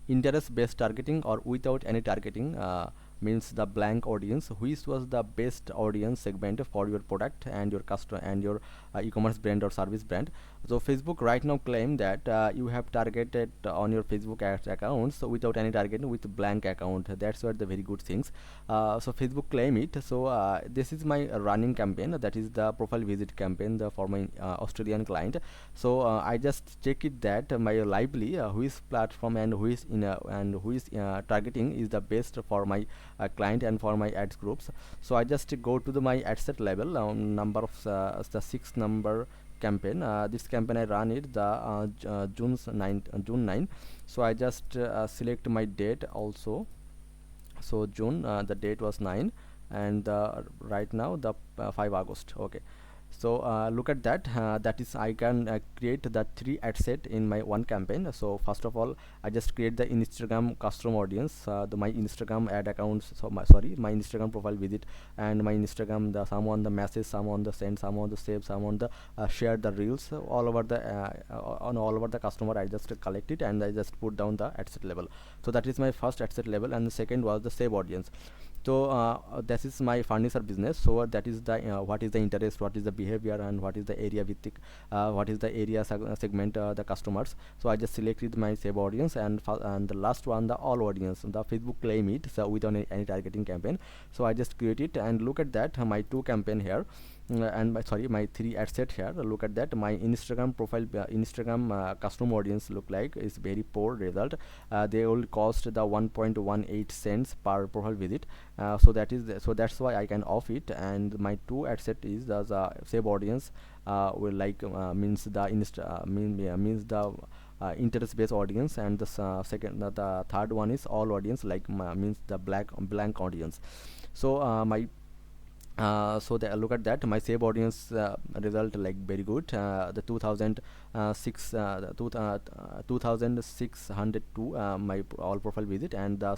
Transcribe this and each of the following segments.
interest based targeting or without any targeting, means the blank audience, which was the best audience segment for your product and your customer and your e-commerce brand or service brand. So Facebook right now claim that you have targeted on your Facebook ads accounts without any targeting with blank account. That's what the very good things. So Facebook claim it. So this is my running campaign, that is the profile visit campaign for my Australian client. So I just check it that my lively which platform and who is targeting is the best for my client and for my ads groups. So I just go to my ad set level, number of the 6 number campaign. This campaign I run it the June 9. So I just select my date also. So June, the date was 9, and right now the 5 August. Okay. So look at that, that is I can create the 3 ad set in my one campaign. So first of all, I just create the Instagram custom audience, my Instagram ad accounts, so my Instagram profile visit, and my Instagram, the some on the message, some on the send, some on the save, some on the share the reels, all over the on all over the customer. I just collect it and I just put down the ad set level. So that is my first ad set level, and the second was the save audience. So this is my furniture business. So that is the what is the interest, what is the behavior, and what is the area with what is the area segment the customers. So I just selected my save audience, and the last one, the all audience, the Facebook claim it, so without any targeting campaign. So I just create it, and look at that, my 2 campaign here. And my 3 ad set here. Look at that, my Instagram profile, Instagram custom audience look like is very poor result. They will cost the 1.18 cents per profile visit. So that's why I can off it, and my 2 ad set is the save audience will like means the means the interest based audience, and the the third one is all audience, like means the blank audience. So so look at that, my save audience result like very good, the 2602 my all profile visit, and the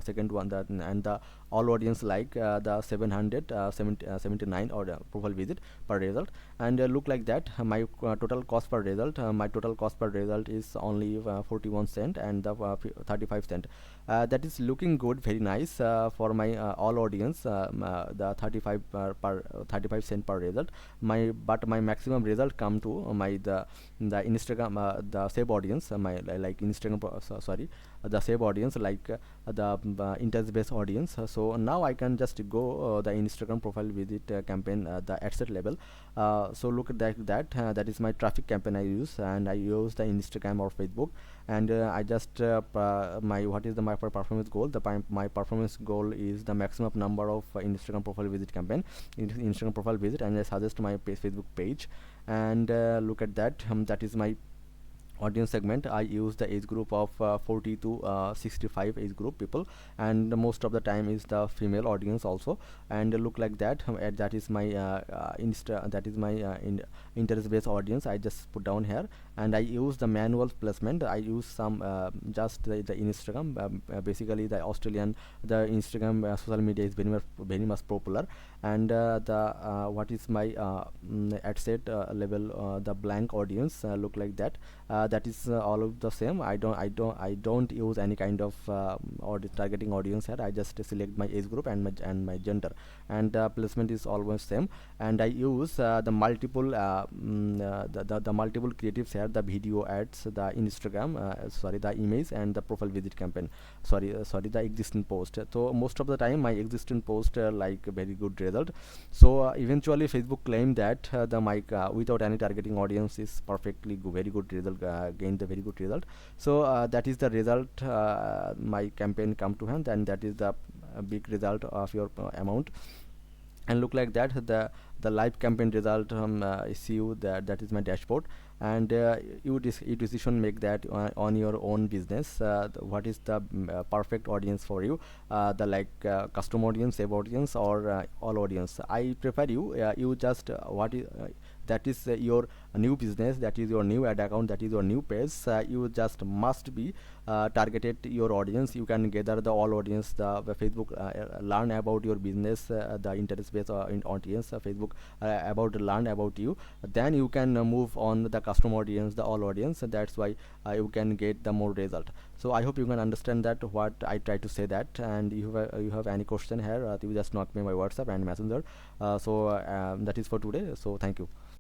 second one, that and the all audience like the 779 or profile visit per result. And look like that, my total cost per result, my total cost per result is only 41 cent, and the 35 cent. That is looking good, very nice for my all audience, the 35 per 35 cent per result. But my maximum result come to my the Instagram, the save audience, my like Instagram the save audience, like the interest based audience. So now I can just go the Instagram profile visit campaign, the ad set level. So look at that is my traffic campaign I use, and I use the Instagram or Facebook. And I just my what is my performance goal, my performance goal is the maximum number of Instagram profile visit campaign, Instagram profile visit, and I suggest my Facebook page. And look at that, that is my audience segment. I use the age group of 40 to 65 age group people, and most of the time is the female audience also. And look like that, that is my interest based audience I just put down here. And I use the manual placement. I use some just the Instagram, basically the Australian, the Instagram social media is very much popular. And the what is my ad set level, the blank audience look like that. That is all of the same. I don't use any kind of targeting audience here. I just select my age group and my gender, and placement is always same. And I use the multiple the multiple creatives here, the video ads, the Instagram, the image, and the profile visit campaign, the existing post. So most of the time my existing post like very good result. So eventually Facebook claimed that the mic without any targeting audience is perfectly very good result, gained the very good result. So that is the result, my campaign come to hand, and that is the big result of your amount. And look like that, the live campaign result, see you that is my dashboard. And you decision make that on your own business, what is the perfect audience for you, the like custom audience, save audience, or all audience. I prefer you just what is that is your new business, that is your new ad account, that is your new page, you just must be targeted your audience. You can gather the all audience, the Facebook learn about your business, the interest base in audience, Facebook about learn about you. Then you can move on the custom audience, the all audience. That's why you can get the more result. So I hope you can understand that what I try to say that. And you have any question here, you just knock me my WhatsApp and Messenger. That is for today, so thank you.